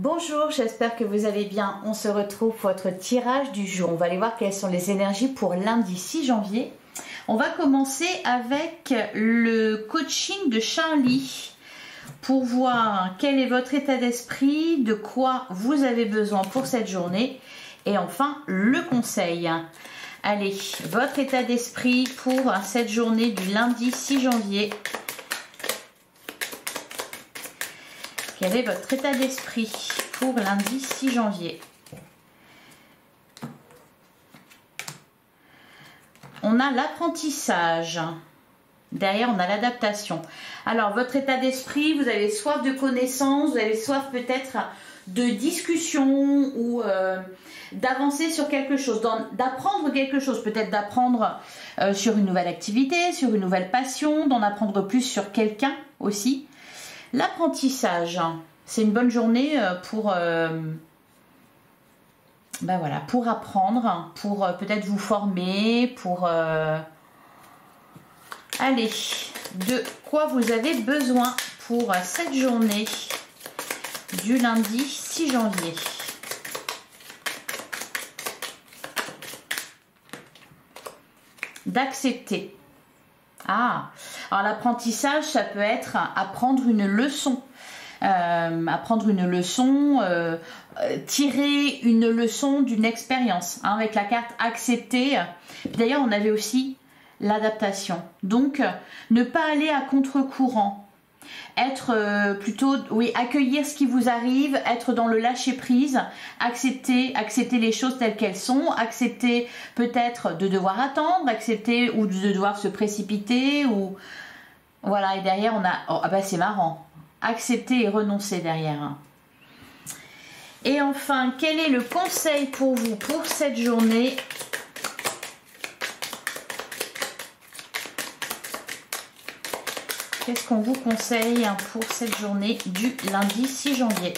Bonjour, j'espère que vous allez bien. On se retrouve pour votre tirage du jour. On va aller voir quelles sont les énergies pour lundi 6 janvier. On va commencer avec le coaching de Charlie pour voir quel est votre état d'esprit, de quoi vous avez besoin pour cette journée et enfin le conseil. Allez, votre état d'esprit pour cette journée du lundi 6 janvier. Quel est votre état d'esprit pour lundi 6 janvier? On a l'apprentissage. Derrière, on a l'adaptation. Alors, votre état d'esprit, vous avez soif de connaissances, vous avez soif peut-être de discussion ou d'avancer sur quelque chose, d'apprendre quelque chose, peut-être d'apprendre sur une nouvelle activité, sur une nouvelle passion, d'en apprendre plus sur quelqu'un aussi. L'apprentissage, c'est une bonne journée pour, voilà, pour apprendre, pour peut-être vous former, pour... Allez, de quoi vous avez besoin pour cette journée du lundi 6 janvier. D'accepter. Ah, alors l'apprentissage, ça peut être apprendre une leçon. Tirer une leçon d'une expérience, hein, avec la carte accepter. D'ailleurs, on avait aussi l'adaptation. Donc, ne pas aller à contre-courant. Être plutôt, oui, accueillir ce qui vous arrive, être dans le lâcher-prise, accepter les choses telles qu'elles sont, accepter peut-être de devoir attendre, accepter ou de devoir se précipiter, ou voilà, et derrière on a, oh, ah bah c'est marrant, accepter et renoncer derrière. Et enfin, quel est le conseil pour vous pour cette journée ? Qu'est-ce qu'on vous conseille pour cette journée du lundi 6 janvier?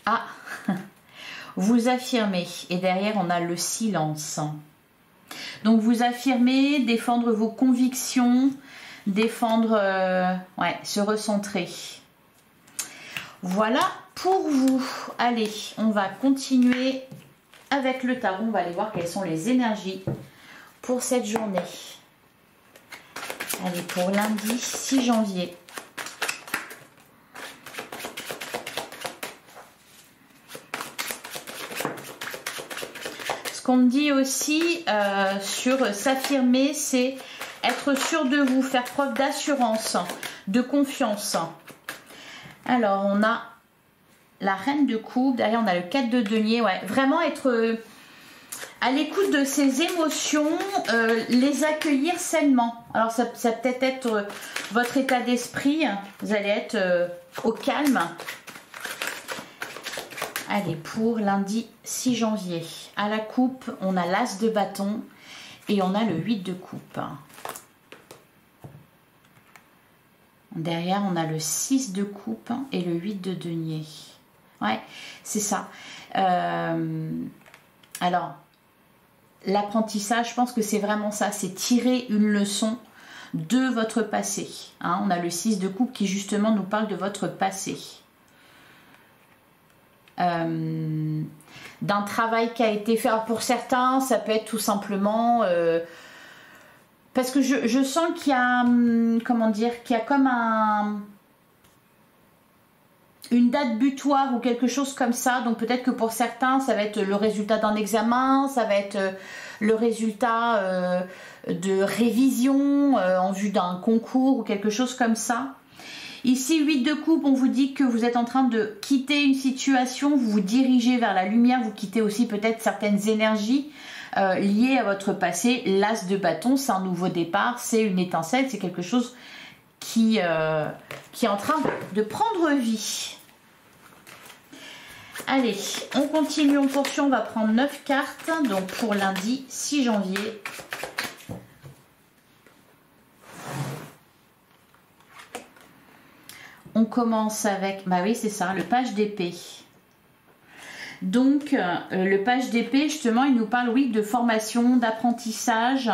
Ah, vous affirmez. Et derrière, on a le silence. Donc, vous affirmez, défendre vos convictions, défendre, ouais, se recentrer. Voilà pour vous. Allez, on va continuer avec le tarot. On va aller voir quelles sont les énergies pour cette journée. Allez, pour lundi 6 janvier. Ce qu'on me dit aussi sur s'affirmer, c'est être sûr de vous, faire preuve d'assurance, de confiance. Alors, on a la reine de coupe, derrière on a le 4 de denier, ouais, vraiment être à l'écoute de ses émotions, les accueillir sainement. Alors ça peut-être être votre état d'esprit, vous allez être au calme. Allez, pour lundi 6 janvier, à la coupe, on a l'as de bâton et on a le 8 de coupe. Derrière, on a le 6 de coupe et le 8 de denier. Ouais, c'est ça. Alors, l'apprentissage, je pense que c'est vraiment ça. C'est tirer une leçon de votre passé. Hein, on a le 6 de coupe qui, justement, nous parle de votre passé. D'un travail qui a été fait. Alors, pour certains, ça peut être tout simplement... parce que je sens qu'il y a, comment dire, qu'il y a comme une date butoir ou quelque chose comme ça. Donc peut-être que pour certains, ça va être le résultat d'un examen, ça va être le résultat de révision en vue d'un concours ou quelque chose comme ça. Ici, 8 de coupe, on vous dit que vous êtes en train de quitter une situation, vous vous dirigez vers la lumière, vous quittez aussi peut-être certaines énergies liées à votre passé. L'as de bâton, c'est un nouveau départ, c'est une étincelle, c'est quelque chose qui est en train de prendre vie. Allez, on continue, on poursuit, on va prendre 9 cartes, donc pour lundi 6 janvier. On commence avec, bah oui c'est ça, le page d'épée. Donc, le page d'épée, justement, il nous parle, oui, de formation, d'apprentissage.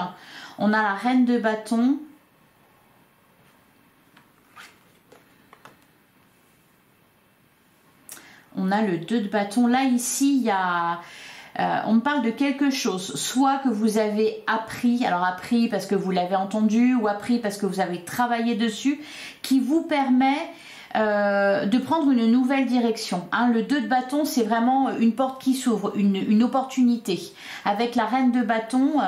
On a la reine de bâton. On a le 2 de bâton. Là, ici, il y a... on me parle de quelque chose, soit que vous avez appris, alors appris parce que vous l'avez entendu, ou appris parce que vous avez travaillé dessus, qui vous permet de prendre une nouvelle direction. Hein, le 2 de bâton, c'est vraiment une porte qui s'ouvre, une opportunité. Avec la reine de bâton,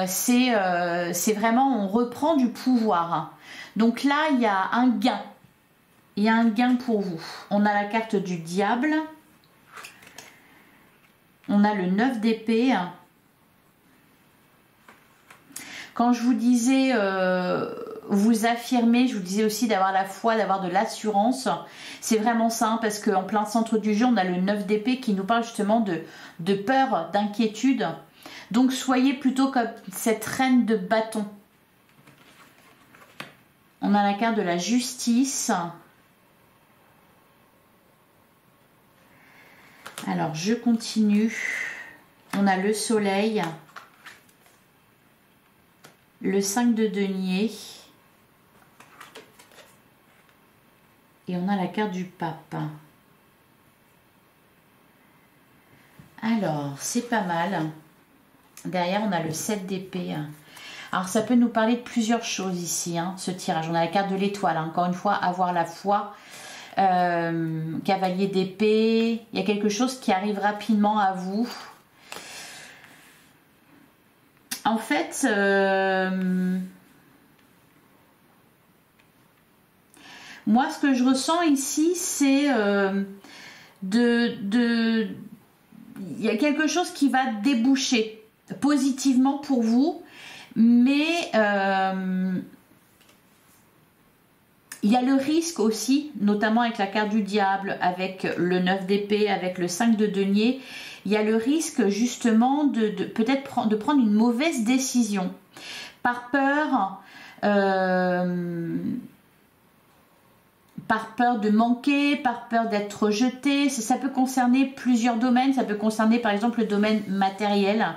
c'est vraiment, on reprend du pouvoir. Donc là, il y a un gain. Il y a un gain pour vous. On a la carte du diable. On a le 9 d'épée. Quand je vous disais vous affirmer, je vous disais aussi d'avoir la foi, d'avoir de l'assurance. C'est vraiment ça, hein, parce qu'en plein centre du jeu, on a le 9 d'épée qui nous parle justement de peur, d'inquiétude. Donc soyez plutôt comme cette reine de bâton. On a la carte de la justice. Alors, je continue. On a le soleil, le 5 de denier et on a la carte du pape. Alors, c'est pas mal. Derrière, on a le 7 d'épée. Alors, ça peut nous parler de plusieurs choses ici, hein, ce tirage. On a la carte de l'étoile. Hein. Encore une fois, avoir la foi. Cavalier d'épée, il y a quelque chose qui arrive rapidement à vous. En fait, moi ce que je ressens ici, c'est il y a quelque chose qui va déboucher positivement pour vous, mais il y a le risque aussi, notamment avec la carte du diable, avec le 9 d'épée, avec le 5 de denier. Il y a le risque justement de peut-être de prendre une mauvaise décision. Par peur de manquer, par peur d'être rejeté. Ça peut concerner plusieurs domaines. Ça peut concerner par exemple le domaine matériel.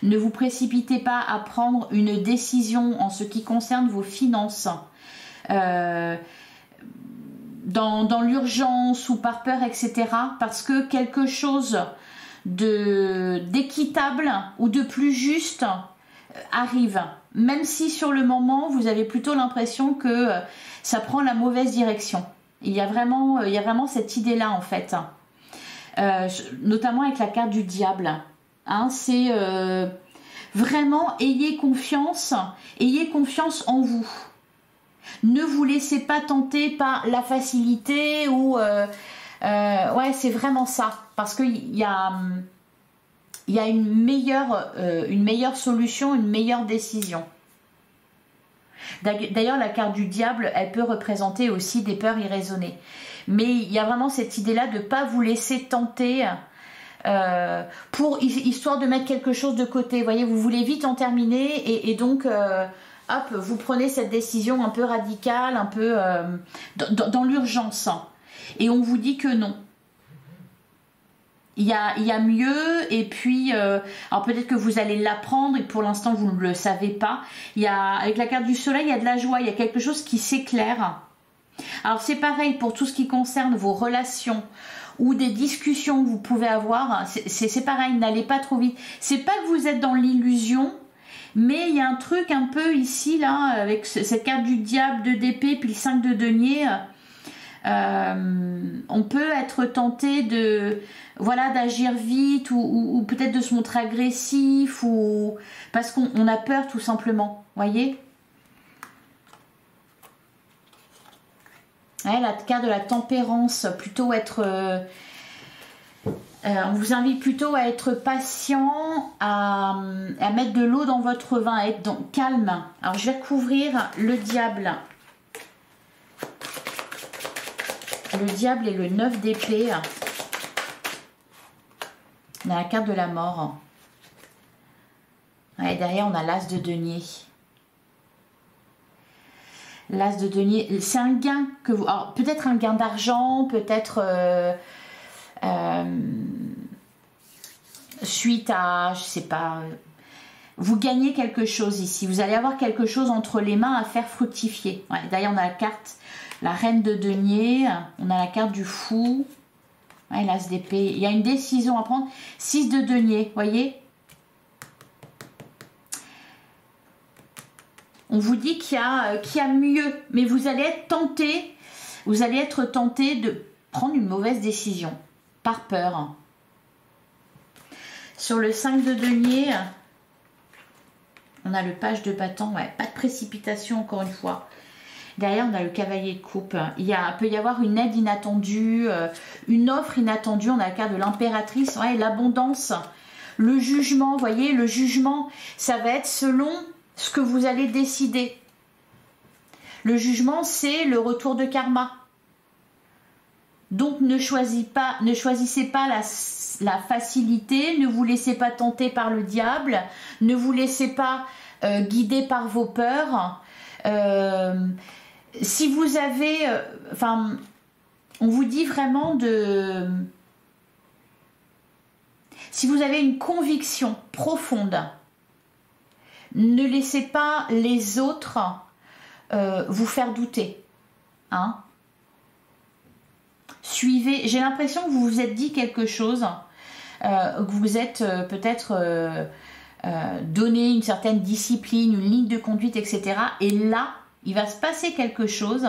Ne vous précipitez pas à prendre une décision en ce qui concerne vos finances. Dans l'urgence ou par peur, etc. Parce que quelque chose d'équitable ou de plus juste arrive. Même si sur le moment, vous avez plutôt l'impression que ça prend la mauvaise direction. Il y a vraiment cette idée-là en fait. Notamment avec la carte du diable. Hein, c'est vraiment ayez confiance en vous. Ne vous laissez pas tenter par la facilité ou ouais, c'est vraiment ça, parce qu'il y a une meilleure solution, une meilleure décision. D'ailleurs, la carte du diable, elle peut représenter aussi des peurs irraisonnées, mais il y a vraiment cette idée-là de ne pas vous laisser tenter histoire de mettre quelque chose de côté. Vous voyez, vous voulez vite en terminer et donc hop, vous prenez cette décision un peu radicale, un peu dans l'urgence. Et on vous dit que non. Il y a mieux, et puis, alors peut-être que vous allez l'apprendre, et pour l'instant vous ne le savez pas. Avec la carte du soleil, il y a de la joie, il y a quelque chose qui s'éclaire. Alors c'est pareil pour tout ce qui concerne vos relations, ou des discussions que vous pouvez avoir, c'est pareil, n'allez pas trop vite. C'est pas que vous êtes dans l'illusion, mais il y a un truc un peu ici, là, avec cette carte du diable, 2 d'épée, puis le 5 de denier. On peut être tenté d'agir vite ou peut-être de se montrer agressif ou parce qu'on a peur tout simplement, voyez. Ouais, la carte de la tempérance, plutôt être on vous invite plutôt à être patient, à mettre de l'eau dans votre vin, à être calme. Alors je vais couvrir le diable. Le diable et le 9 d'épée. On a la carte de la mort. Et derrière, on a l'as de denier. L'as de denier, c'est un gain que vous... Alors, peut-être un gain d'argent, peut-être... suite à, je sais pas, vous gagnez quelque chose ici. Vous allez avoir quelque chose entre les mains à faire fructifier. Ouais, d'ailleurs, on a la carte, la reine de denier, on a la carte du fou, ouais, l'as d'épée. Il y a une décision à prendre. 6 de denier, voyez. On vous dit qu'il y a mieux, mais vous allez être tenté, de prendre une mauvaise décision, par peur. Sur le 5 de denier, on a le page de bâton, ouais, pas de précipitation encore une fois. Derrière, on a le cavalier de coupe. Peut y avoir une aide inattendue, une offre inattendue. On a la carte de l'impératrice, ouais, l'abondance, le jugement. Vous voyez, le jugement, ça va être selon ce que vous allez décider. Le jugement, c'est le retour de karma. Donc, ne choisissez pas la facilité, ne vous laissez pas tenter par le diable, ne vous laissez pas guider par vos peurs. Si vous avez, on vous dit vraiment si vous avez une conviction profonde, ne laissez pas les autres vous faire douter. Hein? Suivez, j'ai l'impression que vous vous êtes dit quelque chose, que vous êtes peut-être donné une certaine discipline, une ligne de conduite, etc. Et là, il va se passer quelque chose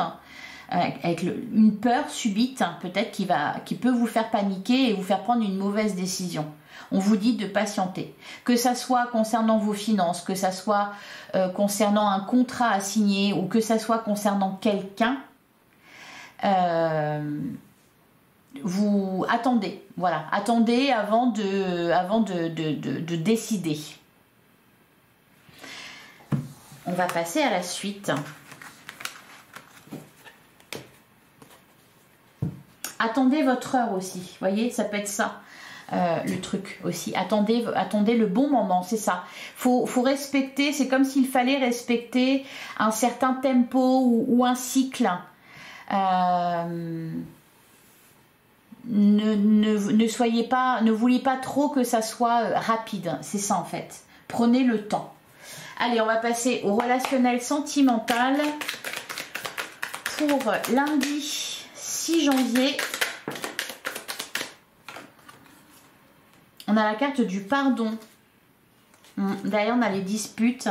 avec une peur subite, peut-être qui peut vous faire paniquer et vous faire prendre une mauvaise décision. On vous dit de patienter. Que ça soit concernant vos finances, que ça soit concernant un contrat à signer ou que ça soit concernant quelqu'un, vous attendez. Voilà, attendez avant de décider. On va passer à la suite. Attendez votre heure aussi. Vous voyez, ça peut être ça. Le truc aussi, attendez le bon moment, c'est ça. Faut respecter, c'est comme s'il fallait respecter un certain tempo ou un cycle. Ne vouliez pas trop que ça soit rapide, c'est ça en fait. Prenez le temps. Allez, on va passer au relationnel sentimental pour lundi 6 janvier. On a la carte du pardon. Derrière, on a les disputes.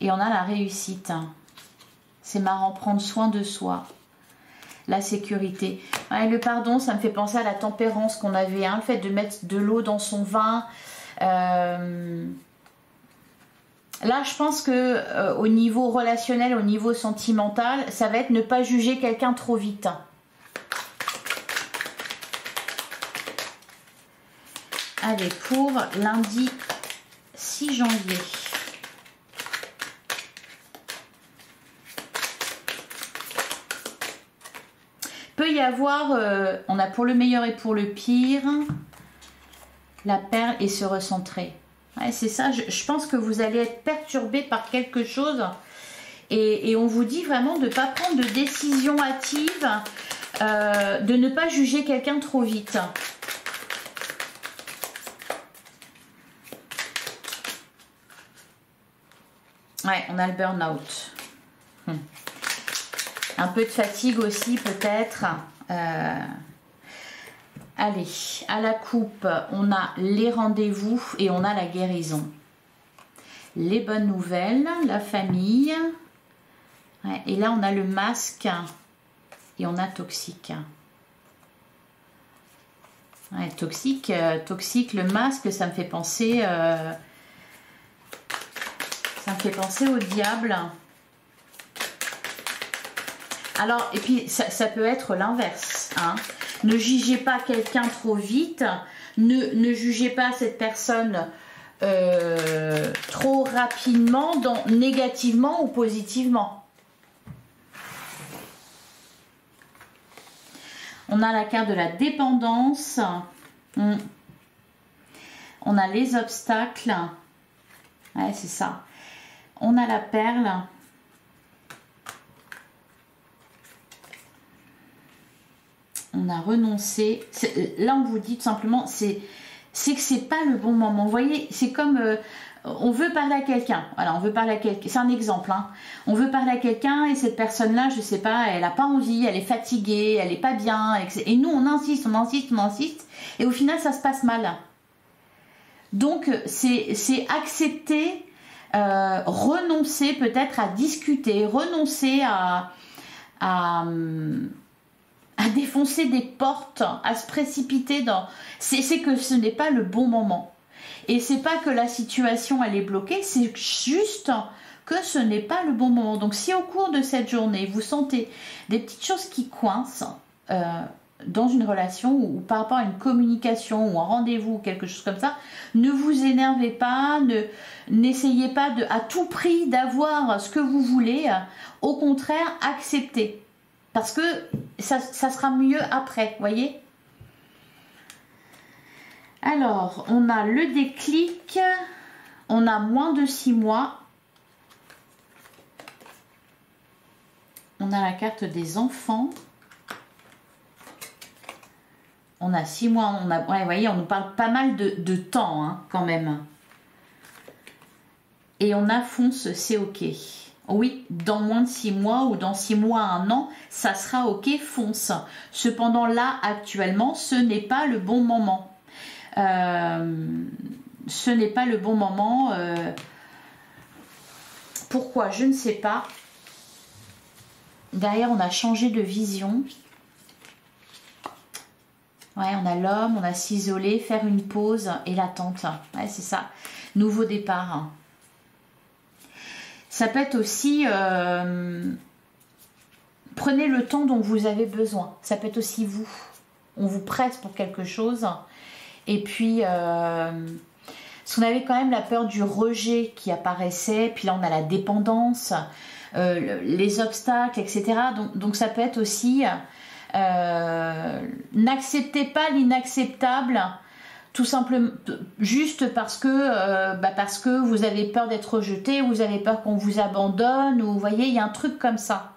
Et on a la réussite. C'est marrant, prendre soin de soi. La sécurité. Ouais, le pardon, ça me fait penser à la tempérance qu'on avait. Hein, le fait de mettre de l'eau dans son vin. Là, je pense que au niveau relationnel, au niveau sentimental, ça va être ne pas juger quelqu'un trop vite. Allez, pour lundi 6 janvier. Peut y avoir, on a pour le meilleur et pour le pire, la perle et se recentrer. Ouais, c'est ça, je pense que vous allez être perturbé par quelque chose et on vous dit vraiment de ne pas prendre de décision hâtive, de ne pas juger quelqu'un trop vite. Ouais, on a le burn-out. Un peu de fatigue aussi peut-être. Allez, à la coupe, on a les rendez-vous et on a la guérison. Les bonnes nouvelles, la famille. Ouais, et là, on a le masque et on a toxique. Ouais, toxique, le masque, ça me fait penser... ça me fait penser au diable. Alors, et puis, ça peut être l'inverse. Hein. Ne jugez pas quelqu'un trop vite. Ne jugez pas cette personne trop rapidement, négativement ou positivement. On a la carte de la dépendance. On a les obstacles. Ouais, c'est ça. On a la perle. On a renoncé. Là, on vous dit tout simplement, c'est que c'est pas le bon moment. Vous voyez, c'est comme on veut parler à quelqu'un. Voilà, on veut parler à quelqu'un. C'est un exemple. Hein. On veut parler à quelqu'un et cette personne-là, je sais pas, elle a pas envie, elle est fatiguée, elle est pas bien. Et nous, on insiste, on insiste, on insiste. Et au final, ça se passe mal. Donc, c'est accepter, renoncer peut-être à discuter, renoncer à défoncer des portes, à se précipiter dans... C'est que ce n'est pas le bon moment. Et c'est pas que la situation elle est bloquée, c'est juste que ce n'est pas le bon moment. Donc si au cours de cette journée, vous sentez des petites choses qui coincent dans une relation ou par rapport à une communication ou un rendez-vous ou quelque chose comme ça, ne vous énervez pas, n'essayez pas à tout prix d'avoir ce que vous voulez. Au contraire, acceptez. Parce que ça sera mieux après, voyez. Alors, on a le déclic, on a moins de 6 mois. On a la carte des enfants. On a 6 mois, ouais, vous voyez, on nous parle pas mal de temps, hein, quand même. Et on a fonce, c'est ok. Oui, dans moins de 6 mois ou dans 6 mois à 1 an, ça sera ok, fonce. Cependant, là, actuellement, ce n'est pas le bon moment. Ce n'est pas le bon moment. Pourquoi? Je ne sais pas. Derrière, on a changé de vision. Ouais, on a l'homme, on a s'isoler, faire une pause et l'attente. Ouais, c'est ça. Nouveau départ. Ça peut être aussi... prenez le temps dont vous avez besoin. Ça peut être aussi vous. On vous presse pour quelque chose. Et puis... parce qu'on avait quand même la peur du rejet qui apparaissait. Puis là, on a la dépendance, les obstacles, etc. Donc ça peut être aussi... n'acceptez pas l'inacceptable. Tout simplement, juste parce que vous avez peur d'être rejeté, vous avez peur qu'on vous abandonne, ou vous voyez, il y a un truc comme ça.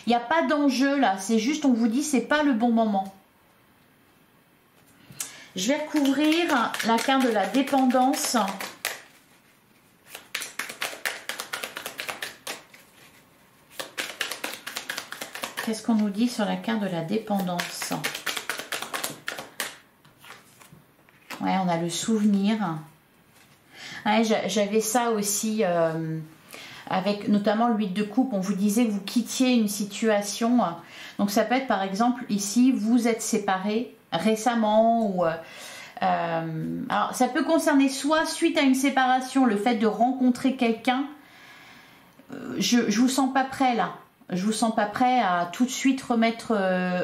Il n'y a pas d'enjeu là, c'est juste on vous dit c'est pas le bon moment. Je vais recouvrir la carte de la dépendance. Qu'est-ce qu'on nous dit sur la carte de la dépendance? Ouais, on a le souvenir. Ouais, j'avais ça aussi avec notamment l'huile de coupe. On vous disait que vous quittiez une situation. Donc ça peut être par exemple ici, vous êtes séparés récemment. Ou, alors ça peut concerner soit suite à une séparation, le fait de rencontrer quelqu'un. Je vous sens pas prêt là. Je vous sens pas prêt à tout de suite remettre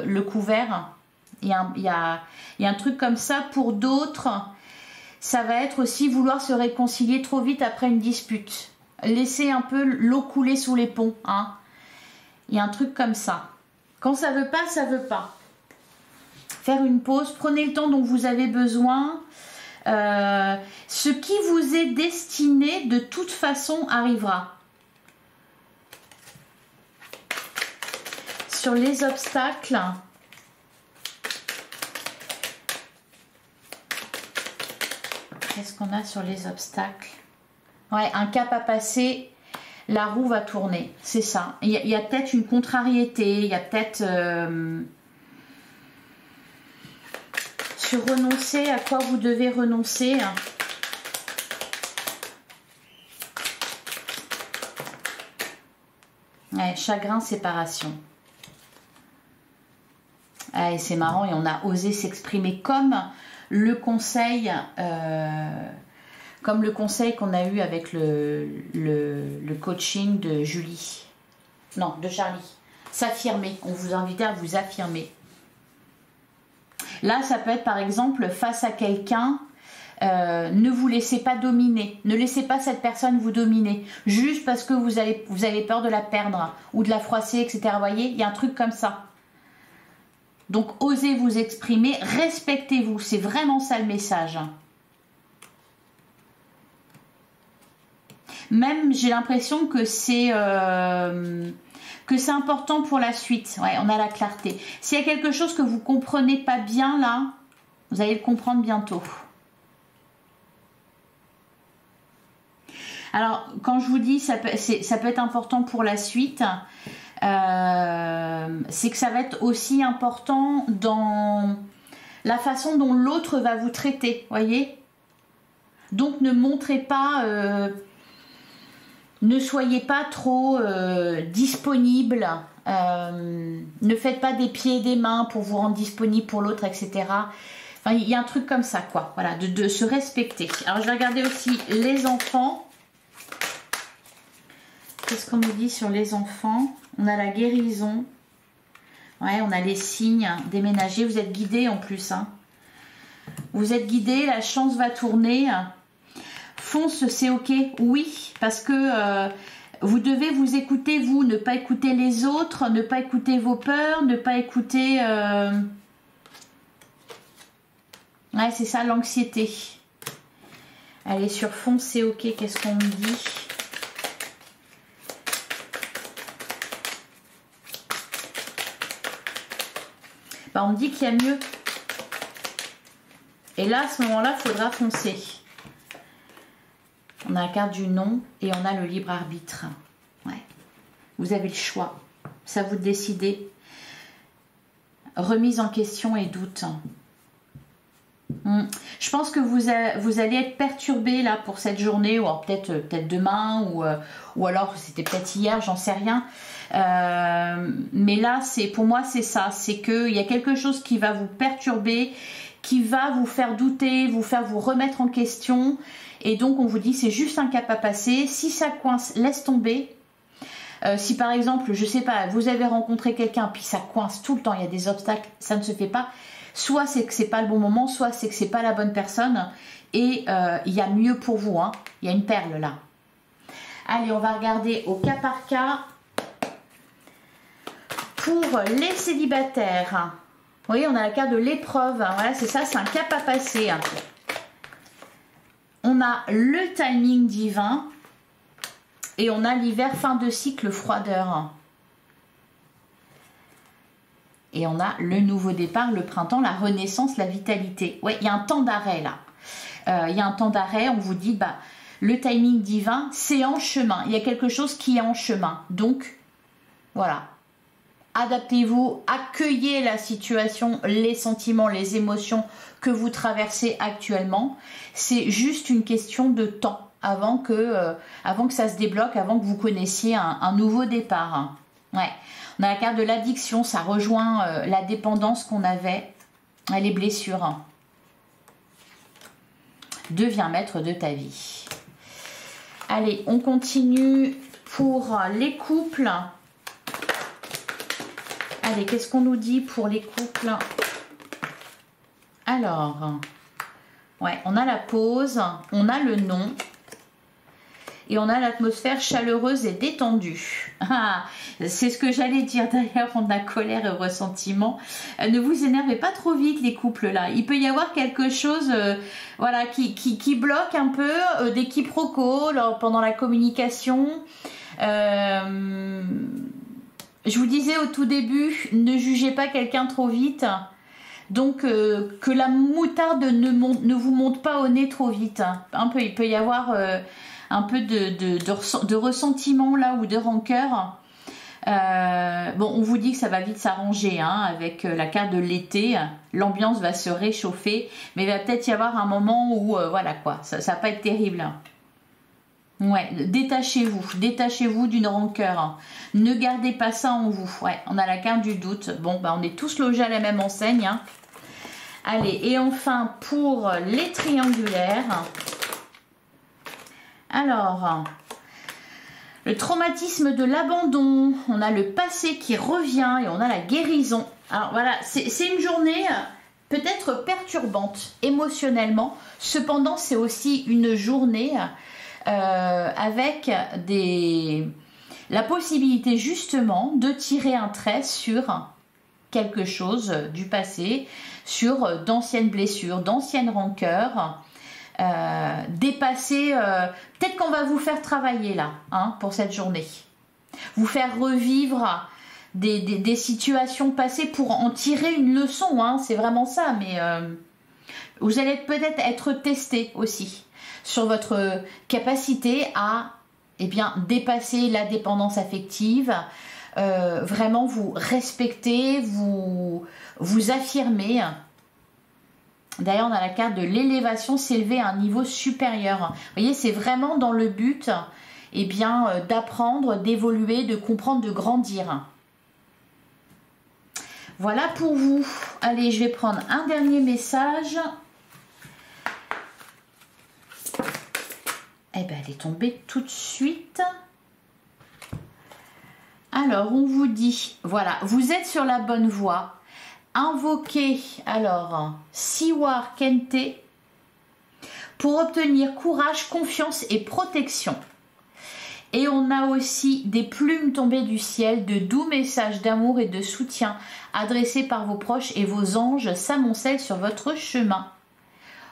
le couvert. Il y a un truc comme ça. Pour d'autres, ça va être aussi vouloir se réconcilier trop vite après une dispute. Laisser un peu l'eau couler sous les ponts. Hein. Il y a un truc comme ça. Quand ça veut pas, ça veut pas. Faire une pause, prenez le temps dont vous avez besoin. Ce qui vous est destiné, de toute façon, arrivera. Sur les obstacles... Qu'est-ce qu'on a sur les obstacles? Ouais, un cap à passer, la roue va tourner, c'est ça. Il y a peut-être une contrariété, il y a peut-être... sur renoncer, à quoi vous devez renoncer. Ouais, chagrin, séparation. Ouais, c'est marrant, et on a osé s'exprimer comme... le conseil qu'on a eu avec le coaching de Julie, non, de Charlie, s'affirmer, on vous invitait à vous affirmer. Là, ça peut être par exemple face à quelqu'un, ne vous laissez pas dominer, ne laissez pas cette personne vous dominer, juste parce que vous avez peur de la perdre ou de la froisser, etc. Vous voyez, il y a un truc comme ça. Donc, osez vous exprimer, respectez-vous. C'est vraiment ça le message. Même, j'ai l'impression que c'est important pour la suite. Ouais, on a la clarté. S'il y a quelque chose que vous ne comprenez pas bien, là, vous allez le comprendre bientôt. Alors, quand je vous dis ça peut être important pour la suite, c'est que ça va être aussi important dans la façon dont l'autre va vous traiter, voyez. Donc, ne montrez pas, ne soyez pas trop disponible. Ne faites pas des pieds et des mains pour vous rendre disponible pour l'autre, etc. Enfin, il y a un truc comme ça, quoi. Voilà, de se respecter. Alors, je vais regarder aussi les enfants. Qu'est-ce qu'on nous dit sur les enfants? On a la guérison. Ouais, on a les signes déménager. Vous êtes guidés en plus. Hein. Vous êtes guidés, la chance va tourner. Fonce, c'est ok. Oui, parce que... vous devez vous écouter, vous, ne pas écouter les autres, ne pas écouter vos peurs, ne pas écouter... Ouais, c'est ça, l'anxiété. Allez, sur fond, c'est ok, qu'est-ce qu'on me dit? Bah, on me dit qu'il y a mieux. Et là, à ce moment-là, il faudra foncer. On a la carte du non et on a le libre arbitre. Ouais. Vous avez le choix. Ça vous décidez. Remise en question et doute. Je pense que vous allez être perturbé là pour cette journée, ou peut-être demain, ou alors c'était peut-être hier, j'en sais rien. Mais là, pour moi, c'est ça. C'est qu'il y a quelque chose qui va vous perturber, qui va vous faire douter, vous faire vous remettre en question. Et donc, on vous dit, c'est juste un cap à passer. Si ça coince, laisse tomber. Si par exemple, je sais pas, vous avez rencontré quelqu'un, puis ça coince tout le temps, il y a des obstacles, ça ne se fait pas. Soit c'est que c'est pas le bon moment, soit c'est que c'est pas la bonne personne. Et il y a mieux pour vous. Hein. Il y a une perle là. Allez, on va regarder au cas par cas. Pour les célibataires. Vous voyez, on a la carte de l'épreuve. Voilà, c'est ça, c'est un cap à passer. On a le timing divin et on a l'hiver, fin de cycle, froideur. Et on a le nouveau départ, le printemps, la renaissance, la vitalité. Ouais, il y a un temps d'arrêt là. Il y a un temps d'arrêt, on vous dit, bah, le timing divin, c'est en chemin. Il y a quelque chose qui est en chemin. Donc, voilà. Adaptez-vous, accueillez la situation, les sentiments, les émotions que vous traversez actuellement. C'est juste une question de temps avant que ça se débloque, avant que vous connaissiez un nouveau départ. Ouais. On a la carte de l'addiction, ça rejoint la dépendance qu'on avait, les blessures. Deviens maître de ta vie. Allez, on continue pour les couples. Allez, qu'est-ce qu'on nous dit pour les couples? Alors, ouais, on a la pause, on a le non. Et on a l'atmosphère chaleureuse et détendue. Ah, c'est ce que j'allais dire. D'ailleurs, on a colère et ressentiment. Ne vous énervez pas trop vite, les couples là. Il peut y avoir quelque chose voilà, qui bloque un peu, des quiproquos pendant la communication. Je vous disais au tout début, ne jugez pas quelqu'un trop vite. Donc, que la moutarde ne vous monte pas au nez trop vite. Il peut y avoir... un peu de ressentiment là ou de rancœur. Bon, on vous dit que ça va vite s'arranger hein, avec la carte de l'été. L'ambiance va se réchauffer, mais il va peut-être y avoir un moment où voilà quoi, ça va pas être terrible. Ouais, détachez-vous d'une rancœur. Ne gardez pas ça en vous. Ouais, on a la carte du doute. Bon, bah on est tous logés à la même enseigne. Hein. Allez, et enfin pour les triangulaires. Alors, le traumatisme de l'abandon, on a le passé qui revient et on a la guérison. Alors voilà, c'est une journée peut-être perturbante émotionnellement, cependant c'est aussi une journée avec la possibilité justement de tirer un trait sur quelque chose du passé, sur d'anciennes blessures, d'anciennes rancœurs. Dépasser, peut-être qu'on va vous faire travailler là hein, pour cette journée, vous faire revivre des situations passées pour en tirer une leçon hein, c'est vraiment ça, mais vous allez peut-être être testé aussi sur votre capacité à dépasser la dépendance affective, vraiment vous respecter, vous affirmer. D'ailleurs, on a la carte de l'élévation, s'élever à un niveau supérieur. Vous voyez, c'est vraiment dans le but d'apprendre, d'évoluer, de comprendre, de grandir. Voilà pour vous. Allez, je vais prendre un dernier message. Eh bien, elle est tombée tout de suite. Alors, on vous dit, voilà, vous êtes sur la bonne voie. Invoquez, alors, Siwar Kente pour obtenir courage, confiance et protection. Et on a aussi des plumes tombées du ciel, de doux messages d'amour et de soutien adressés par vos proches et vos anges s'amoncellent sur votre chemin.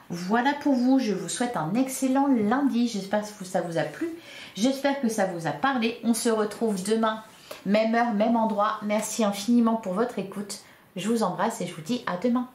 Voilà pour vous, je vous souhaite un excellent lundi, j'espère que ça vous a plu, j'espère que ça vous a parlé. On se retrouve demain, même heure, même endroit. Merci infiniment pour votre écoute, je vous embrasse et je vous dis à demain.